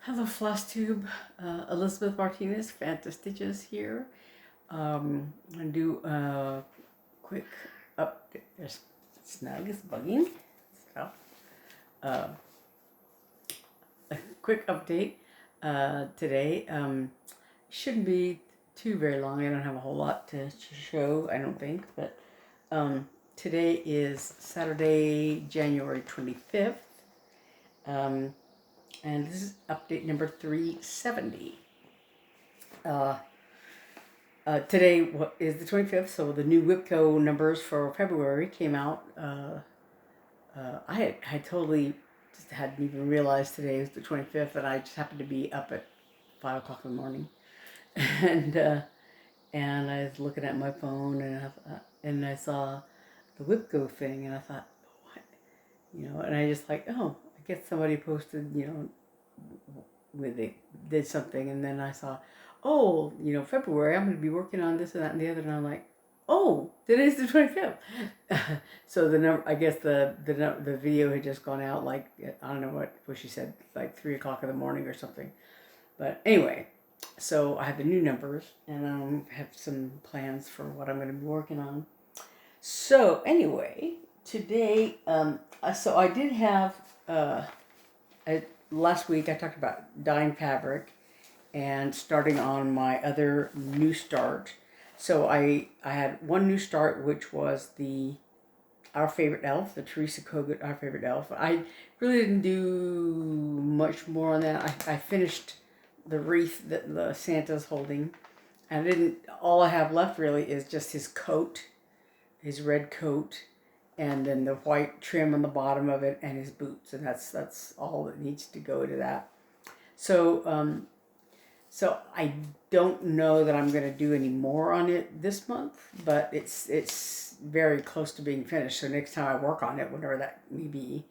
Hello, Flosstube. Elizabeth Martinez, phantastitches here. I'm going to do a quick update. There's Snug is bugging. So, uh, a quick update today. Shouldn't be too very long. I don't have a whole lot to show, I don't think. But today is Saturday, January 25th. And this is update number 370. Today is the 25th, so the new WIPGO numbers for February came out. I totally just hadn't even realized today was the 25th, and I just happened to be up at 5 o'clock in the morning. And I was looking at my phone, and I saw the WIPGO thing, and I thought, what? And I just like, oh, I guess somebody posted, when they did something, and then I saw, oh, February, I'm going to be working on this and that and the other, and I'm like, oh, today's the 25th. So the number, I guess the video had just gone out, like, I don't know what she said, like 3 o'clock in the morning or something. But anyway, so I have the new numbers, and have some plans for what I'm going to be working on. So anyway, today, so I did have, last week I talked about dyeing fabric and starting on my other new start. So I had one new start, which was Our Favorite Elf, the Teresa Kogut Our Favorite Elf. I really didn't do much more on that. I finished the wreath that the Santa's holding. And all I have left really is just his coat, his red coat, and then the white trim on the bottom of it, and his boots, and that's all that needs to go to that. So so I don't know that I'm going to do any more on it this month, but it's very close to being finished. So next time I work on it, whatever that may be,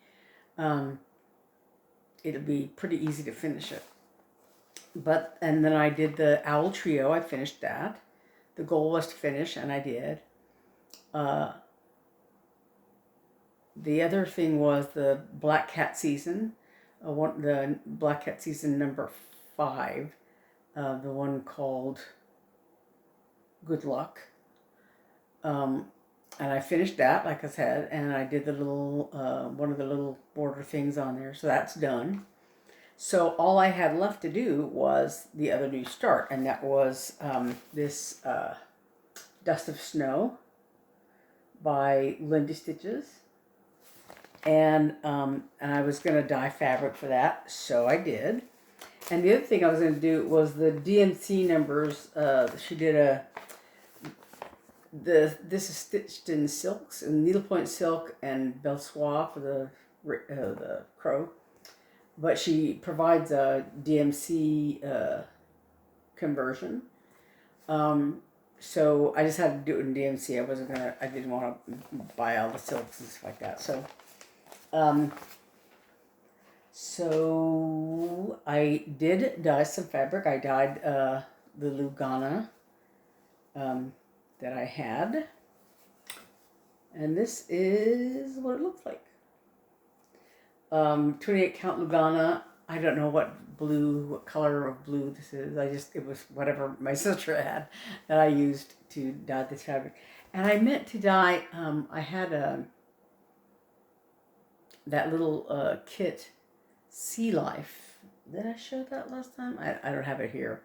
it'll be pretty easy to finish it. And then I did the owl trio. I finished that. The goal was to finish, and I did. The other thing was the Black Cat season, the Black Cat season number 5, the one called Good Luck. And I finished that, like I said, and I did the little, one of the little border things on there, so that's done. So all I had left to do was the other new start, and that was this Dust of Snow by Lindy Stitches. And I was going to dye fabric for that, so I did. And the other thing I was going to do was the DMC numbers. She did this is stitched in silks, and needlepoint silk and belle soie for the crow. But she provides a DMC conversion. So I just had to do it in DMC. I didn't want to buy all the silks and stuff like that. So I did dye some fabric. I dyed the Lugana that I had. And this is what it looks like. 28 count Lugana. I don't know what color of blue this is. It was whatever my sister had that I used to dye this fabric. And I meant to dye, I had that little kit, Sea Life. Did I show that last time? I don't have it here.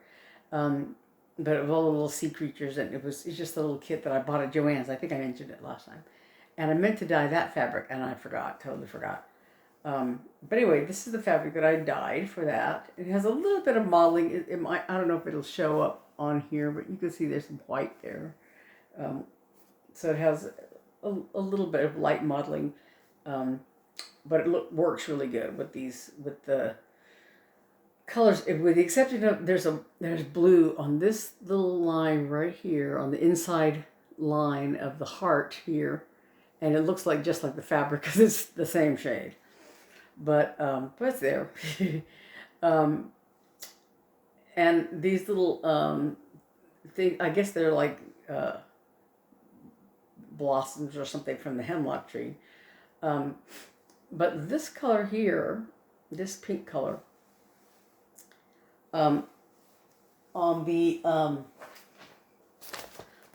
But it was all the little sea creatures, and it's just a little kit that I bought at Joann's. I think I mentioned it last time. And I meant to dye that fabric, and I totally forgot. But anyway, this is the fabric that I dyed for that. It has a little bit of modeling. I don't know if it'll show up on here, but you can see there's some white there. So it has a little bit of light modeling. But it works really good with the colors, with the exception of there's blue on this little line right here on the inside line of the heart here, and it looks just like the fabric because it's the same shade. But it's there. And these little things, I guess they're like blossoms or something from the hemlock tree. But this color here, this pink color, On the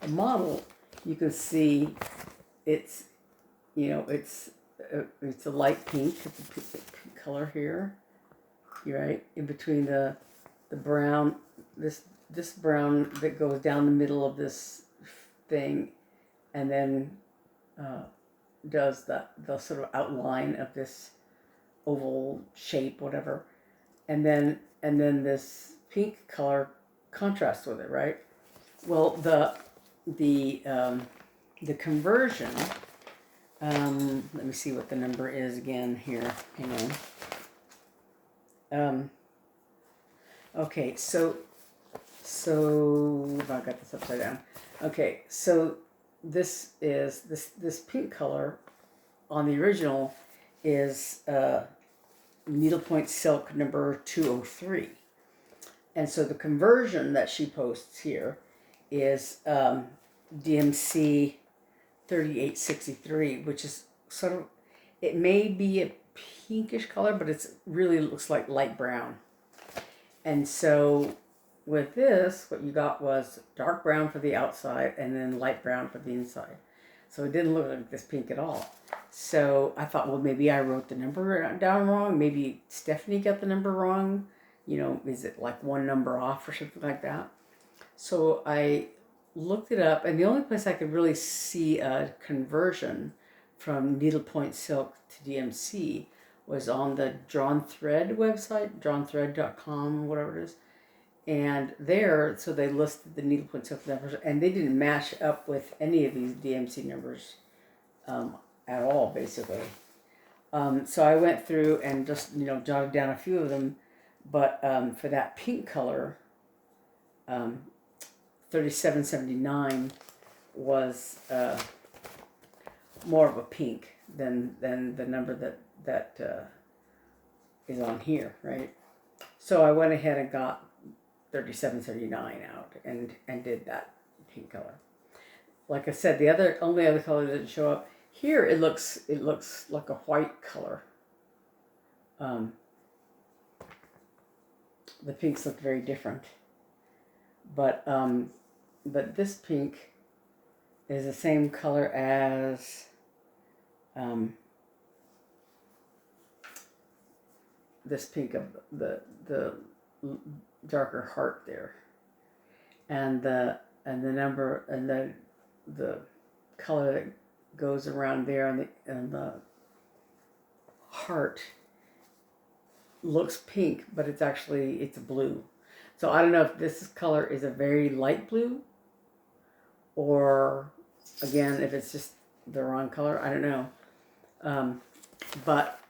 model, you can see it's, it's a light pink. It's a pink color here. You're right in between the brown, this brown that goes down the middle of this thing, and then does the sort of outline of this oval shape, whatever, and then this pink color contrasts with it, right? Well, the conversion. Let me see what the number is again here. Hang on. Okay, so I got this upside down. Okay, so this is this pink color on the original is needlepoint silk number 203, and so the conversion that she posts here is DMC 3863, which is sort of, it may be a pinkish color, but it's really looks like light brown. And so with this, what you got was dark brown for the outside and then light brown for the inside. So it didn't look like this pink at all. So I thought, well, maybe I wrote the number down wrong. Maybe Stephanie got the number wrong. Is it like one number off or something like that? So I looked it up, and the only place I could really see a conversion from needlepoint silk to DMC was on the Drawn Thread website, drawnthread.com, whatever it is. And there, so they listed the needlepoint silk numbers, and they didn't match up with any of these DMC numbers at all, basically. So I went through and just, jotted down a few of them, but for that pink color, 3779 was more of a pink than the number that is on here, right? So I went ahead and got 3779 out and did that pink color. Like I said, the only other color that didn't show up here. It looks like a white color. The pinks look very different, but this pink is the same color as this pink of the darker heart there, and the number and the color that goes around there and the heart looks pink, but it's blue. So I don't know if this color is a very light blue, or again, if it's just the wrong color. I don't know. But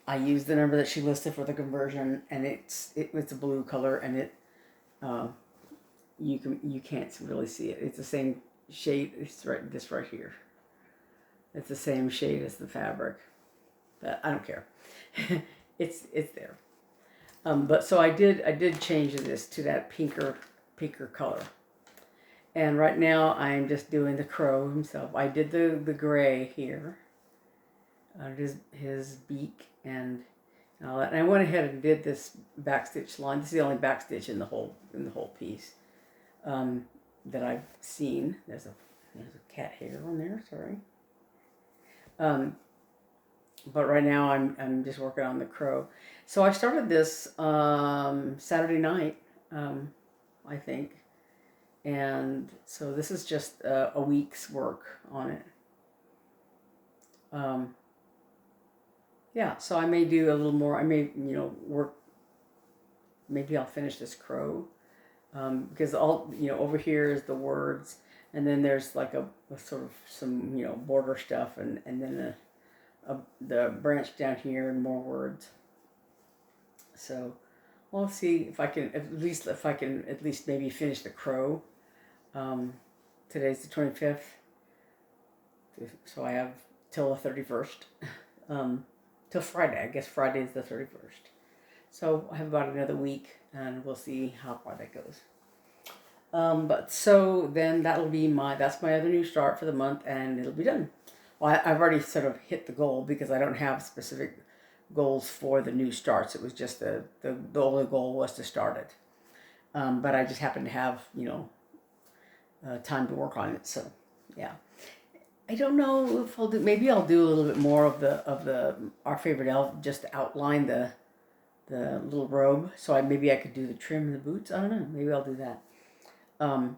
I used the number that she listed for the conversion, and it's a blue color, and you can't really see it. It's the same shade. It's this right here. It's the same shade as the fabric, but I don't care. It's there. But so I did change this to that pinker color. And right now I'm just doing the crow himself. I did the gray here, his beak and all that. And I went ahead and did this backstitch line. This is the only backstitch in the whole piece that I've seen. There's a cat hair on there. Sorry. But right now I'm just working on the crow. So I started this Saturday night, I think. And so this is just a week's work on it. Yeah, so I may do a little more. I may, work. Maybe I'll finish this crow, because over here is the words, and then there's like a sort of some, border stuff, and then the branch down here and more words. So we'll see if I can at least maybe finish the crow. Today's the 25th, so I have till the 31st, till Friday. I guess Friday is the 31st. So I have about another week, and we'll see how far that goes. But so then that's my other new start for the month, and it'll be done. Well, I've already sort of hit the goal because I don't have specific goals for the new starts. It was just the only goal was to start it. But I just happen to have, time to work on it. So, yeah. I don't know if I'll do. Maybe I'll do a little bit more of the our favorite elf, just to outline the little robe. So maybe I could do the trim and the boots. I don't know. Maybe I'll do that. And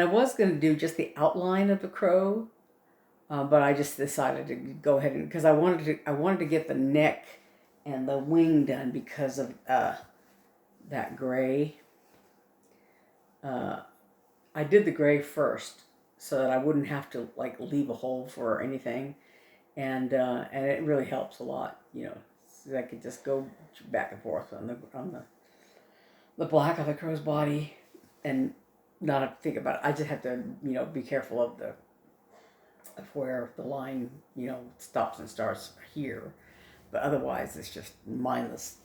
I was going to do just the outline of the crow, but I just decided to go ahead and because I wanted to get the neck and the wing done because of that gray. I did the gray first so that I wouldn't have to like leave a hole for anything, and it really helps a lot, so I could just go back and forth on the black of the crow's body, and not have to think about it. I just have to be careful of where the line stops and starts here, but otherwise it's just mindless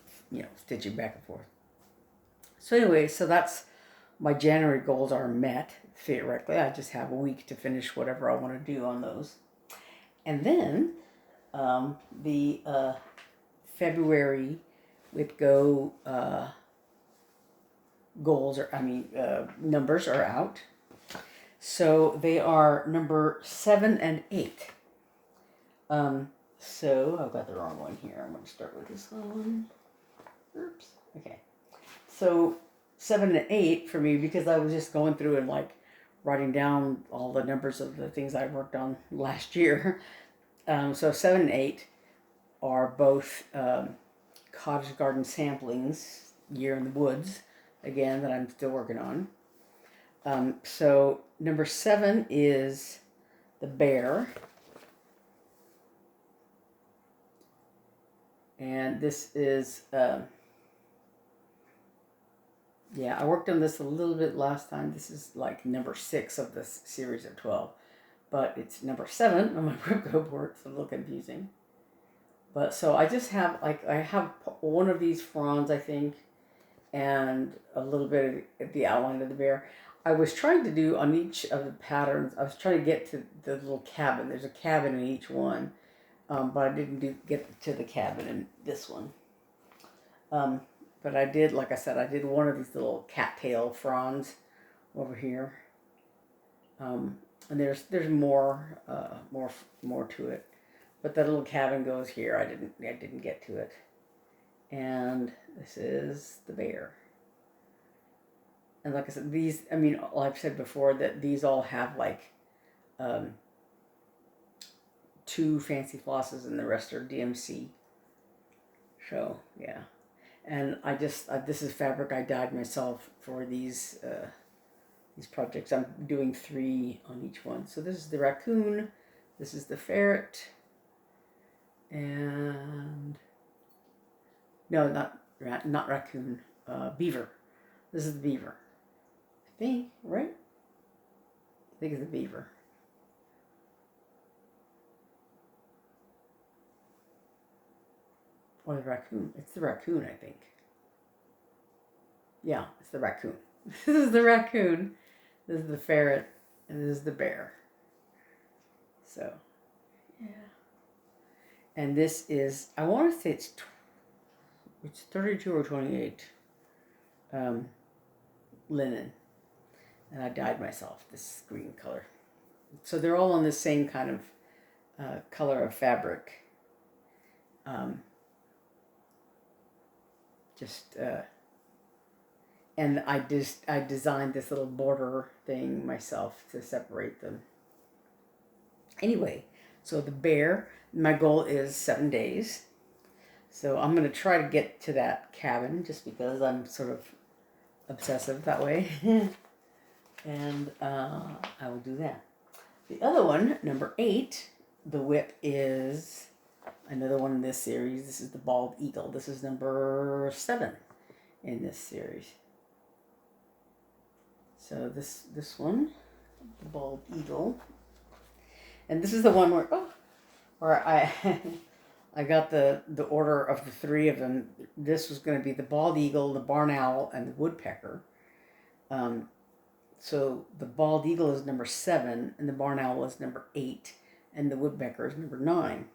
stitching back and forth. So anyway, so that's my January goals are met, theoretically. I just have a week to finish whatever I want to do on those. And then the February WIPGO goals, numbers are out. So they are number 7 and 8. So I've got the wrong one here. I'm going to start with this one. Oops. Okay. So 7 and 8 for me, because I was just going through and like writing down all the numbers of the things I worked on last year. So 7 and 8 are both cottage garden samplings, Year in the Woods, again, that I'm still working on. So number 7 is the bear. And this is... I worked on this a little bit last time. This is like number 6 of this series of 12. But it's number 7 on my WIPGO board. It's a little confusing. But so I just have, I have one of these fronds, I think, and a little bit of the outline of the bear. I was trying to do on each of the patterns, I was trying to get to the little cabin. There's a cabin in each one. But I didn't get to the cabin in this one. But I did, like I said, I did one of these little cattail fronds over here, and there's more to it. But that little cabin goes here. I didn't get to it, and this is the bear. And like I said, these, like I've said before, that these all have like 2 fancy flosses, and the rest are DMC. So yeah. And this is fabric I dyed myself for these projects. I'm doing 3 on each one. So this is the raccoon, this is the ferret, and no, not raccoon, beaver. This is the beaver. I think, right? I think it's the beaver. Or the raccoon. It's the raccoon, I think. Yeah, it's the raccoon. This is the raccoon. This is the ferret. And this is the bear. So, yeah. And this is, I want to say it's 32 or 28 linen. And I dyed myself this green color. So they're all on the same kind of color of fabric. And I designed this little border thing myself to separate them. Anyway, so the bear, my goal is 7 days. So I'm going to try to get to that cabin just because I'm sort of obsessive that way. And I will do that. The other one, number 8, the whip is another one in this series. This is the bald eagle. This is number 7 in this series. So this one, the bald eagle, and this is the one where I I got the order of the 3 of them. This was going to be the bald eagle, the barn owl, and the woodpecker. So the bald eagle is number 7, and the barn owl is number 8, and the woodpecker is number 9.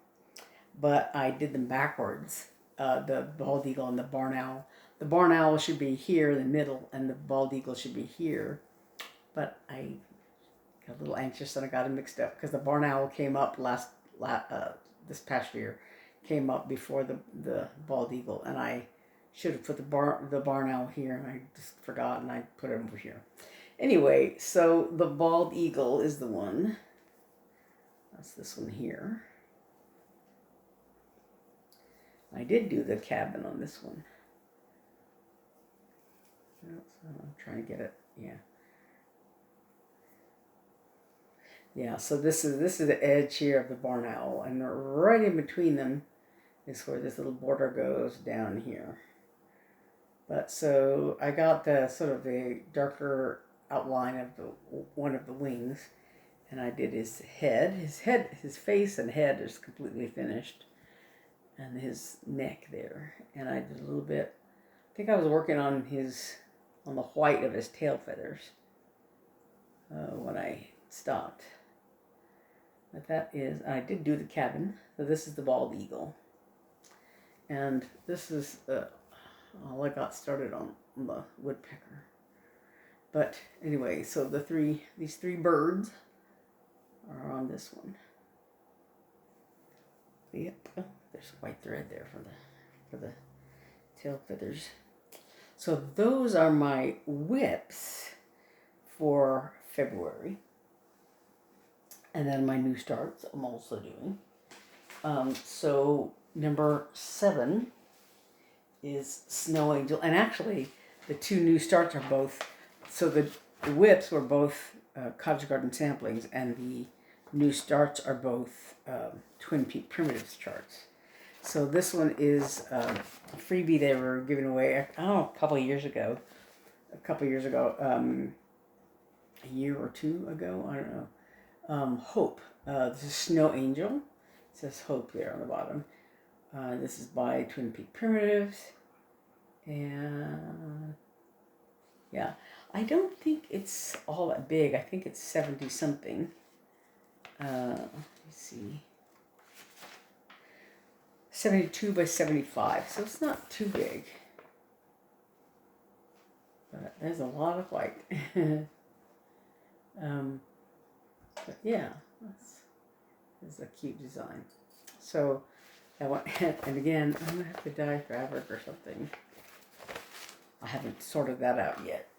But I did them backwards. The bald eagle and the barn owl. the barn owl should be here in the middle, and the bald eagle should be here. But I got a little anxious and I got it mixed up because the barn owl came up this past year, came up before the bald eagle, and I should have put the barn owl here, and I just forgot, and I put it over here. Anyway, so the bald eagle is the one. That's this one here. I did do the cabin on this one. So I'm trying to get it. Yeah. Yeah, so this is the edge here of the barn owl, and right in between them is where this little border goes down here. But so I got the sort of the darker outline of one of the wings, and I did his head. His face and head is completely finished, and his neck there. And I did a little bit. I think I was working on the white of his tail feathers when I stopped. But that is, I did do the cabin. So this is the bald eagle, and this is all I got started on the woodpecker. But anyway, so these three birds are on this one. Yep, oh, there's a white thread there for the tail feathers. So those are my whips for February. And then my new starts I'm also doing. So number 7 is Snow Angel. And actually, the 2 new starts are both, so the whips were both Cottage Garden samplings, and the new starts are both Twin Peak Primitives charts. So this one is a freebie they were giving away, I don't know, a couple of years ago, a year or 2 ago, I don't know. Hope. This is Snow Angel. It says Hope there on the bottom. This is by Twin Peak Primitives. And yeah, I don't think it's all that big. I think it's 70 something. Let me see. 72 by 75. So it's not too big. But there's a lot of white. But yeah, that's a cute design. So I went, and again, I'm gonna have to dye fabric or something. I haven't sorted that out yet.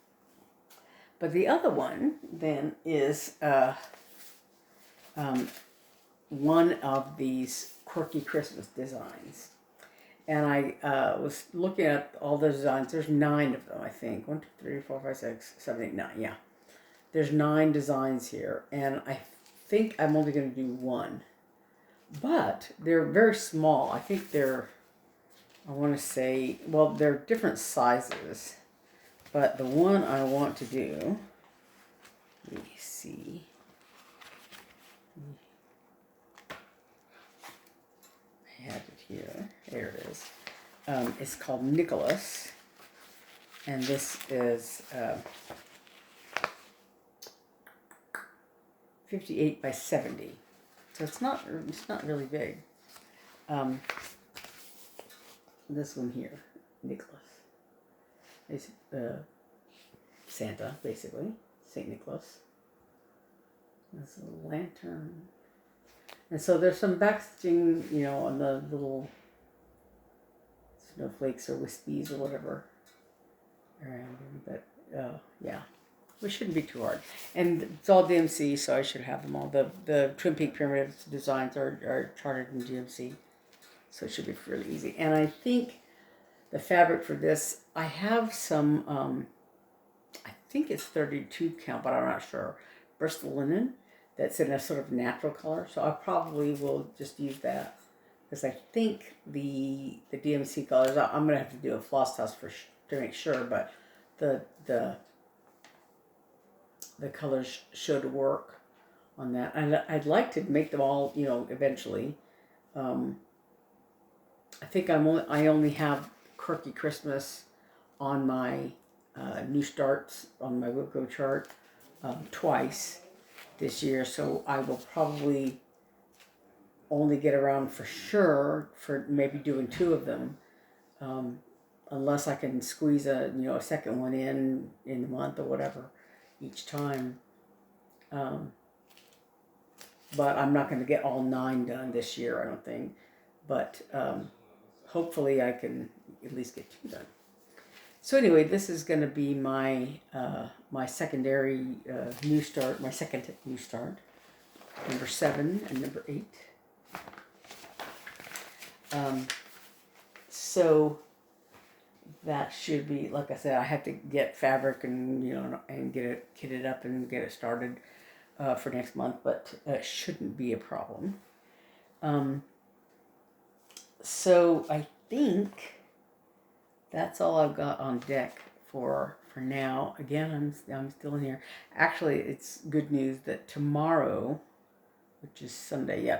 But the other one then is one of these quirky Christmas designs. And I was looking at all the designs. There's 9 of them, I think. 1, 2, 3, 4, 5, 6, 7, 8, 9. Yeah. There's 9 designs here, and I think I'm only going to do 1. But they're very small. I think they're, I want to say, well, they're different sizes. But the one I want to do, let me see. I had it here. There it is. It's called Nicolas. And this is 58 by 70. So it's not really big. This one here, Nicolas. It's Santa, basically. St. Nicholas. This little lantern. And so there's some backstitching, you know, on the little snowflakes or wispies or whatever around them. But yeah, it shouldn't be too hard. And it's all DMC, so I should have them all. The Twin Peak Primitives designs are charted in DMC, so it should be really easy. And I think the fabric for this, I have some, I think it's 32 count, but I'm not sure, Bristol linen that's in a sort of natural color. So I probably will just use that, because I think the DMC colors, I'm going to have to do a floss test to make sure, but the colors should work on that. And I'd like to make them all, you know, eventually. I think I only have Quirky Christmas on my new starts on my WIPGO chart twice this year, so I will probably only get around for sure for maybe doing 2 of them. unless I can squeeze a second one in the month or whatever each time. But I'm not going to get all 9 done this year, I don't think. But hopefully I can at least get 2 done. So anyway, this is going to be my my secondary new start, my second new start, number 7 and number 8. So that should be, like I said, I have to get fabric and and get it kitted up and get it started for next month, but it shouldn't be a problem. So I think that's all I've got on deck for now. Again, I'm still in here. Actually, it's good news that tomorrow, which is Sunday,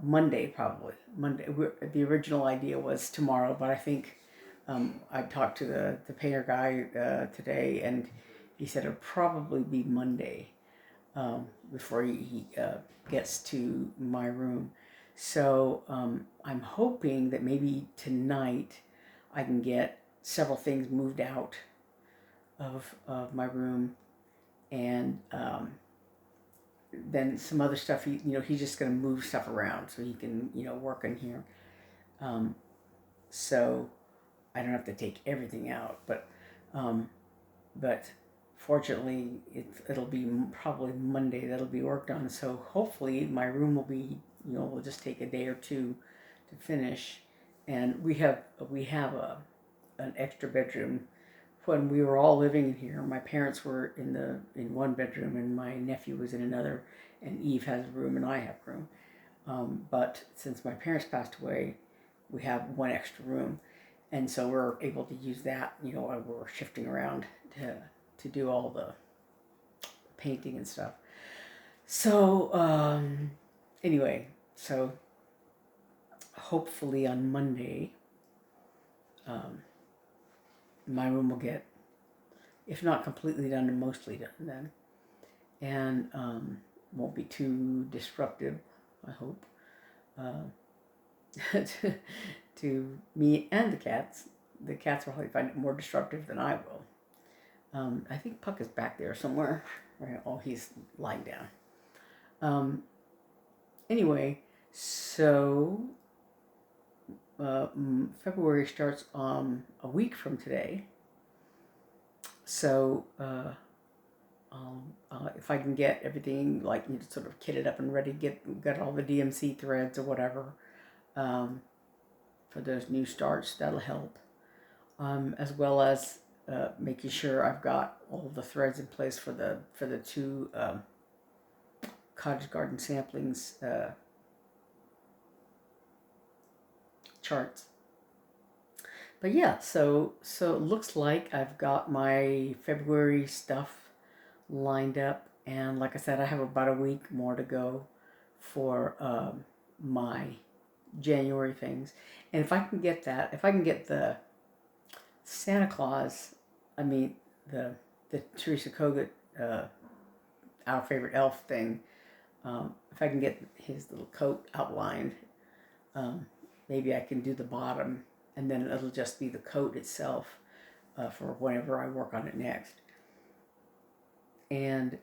Monday probably. Monday. The original idea was tomorrow, but I think I talked to the painter guy today, and he said it'll probably be Monday before he gets to my room. So I'm hoping that maybe tonight I can get several things moved out of my room, and then some other stuff. He's just going to move stuff around so he can work in here. So I don't have to take everything out, but fortunately it'll be probably Monday that'll be worked on. So hopefully my room will be will just take a day or two to finish. And we have an extra bedroom. When we were all living in here, my parents were in one bedroom and my nephew was in another, and Eve has a room and I have room. But since my parents passed away, we have one extra room, and so we're able to use that. While we're shifting around to do all the painting and stuff. So anyway, so hopefully on Monday, my room will get, if not completely done, and mostly done then, and won't be too disruptive, I hope, to me and the cats. The cats will probably find it more disruptive than I will. I think Puck is back there somewhere. Right? Oh, he's lying down. Anyway, so February starts a week from today. So if I can get everything sort of kitted up and ready, get all the DMC threads or whatever for those new starts, that'll help. As well as making sure I've got all the threads in place for the 2 Cottage Garden samplings charts. But yeah, so it looks like I've got my February stuff lined up, and like I said, I have about a week more to go for my January things. And if I can get the Santa Claus, the Teresa Kogut, our favorite elf thing, if I can get his little coat outlined, maybe I can do the bottom, and then it'll just be the coat itself for whenever I work on it next. And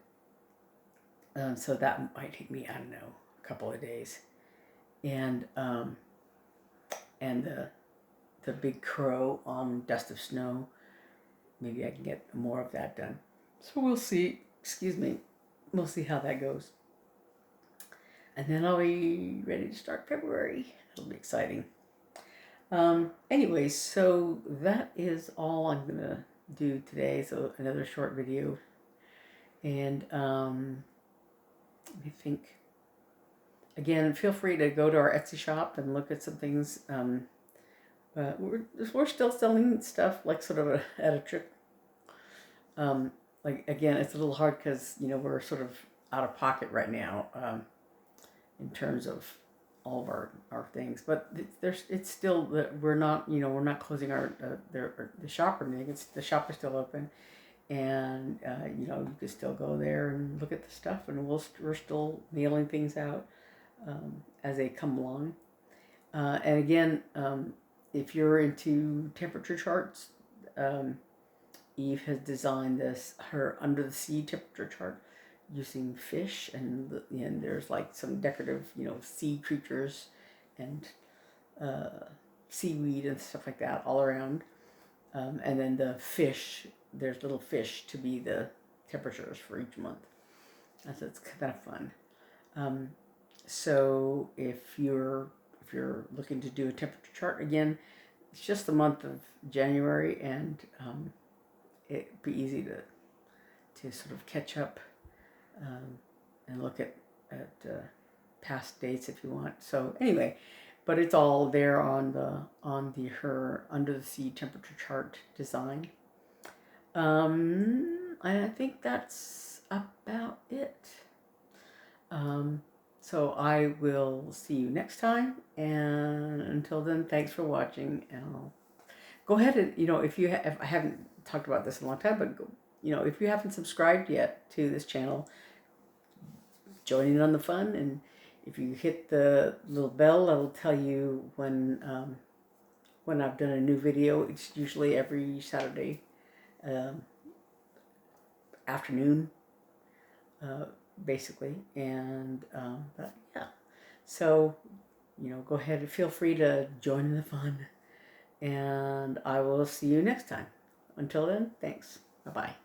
so that might take me, I don't know, a couple of days. And the big crow on Dust of Snow, maybe I can get more of that done. So we'll see. Excuse me. We'll see how that goes. And then I'll be ready to start February. It'll be exciting. Anyway, so that is all I'm going to do today. So another short video. And let me think. Again, feel free to go to our Etsy shop and look at some things. We're still selling stuff sort of at a trip. Again, it's a little hard because we're sort of out of pocket right now in terms of all of our things. But it's still that we're not closing the shop or anything. The shop is still open, and you can still go there and look at the stuff, and we're still mailing things out as they come along. And again, if you're into temperature charts, Eve has designed her under the sea temperature chart using fish, and there's like some decorative, sea creatures and seaweed and stuff like that all around. And then the fish, there's little fish to be the temperatures for each month. That's kind of fun. So if you're looking to do a temperature chart, again, it's just the month of January, and it'd be easy to sort of catch up and look at past dates if you want. So anyway, but it's all there on her under the sea temperature chart design. I think that's about it. So I will see you next time, and until then, thanks for watching. And I'll go ahead and, if I haven't talked about this in a long time, but if you haven't subscribed yet to this channel, join in on the fun. And if you hit the little bell, that'll tell you when I've done a new video. It's usually every Saturday afternoon, basically. And but yeah, so go ahead and feel free to join in the fun, and I will see you next time. Until then, thanks. Bye-bye.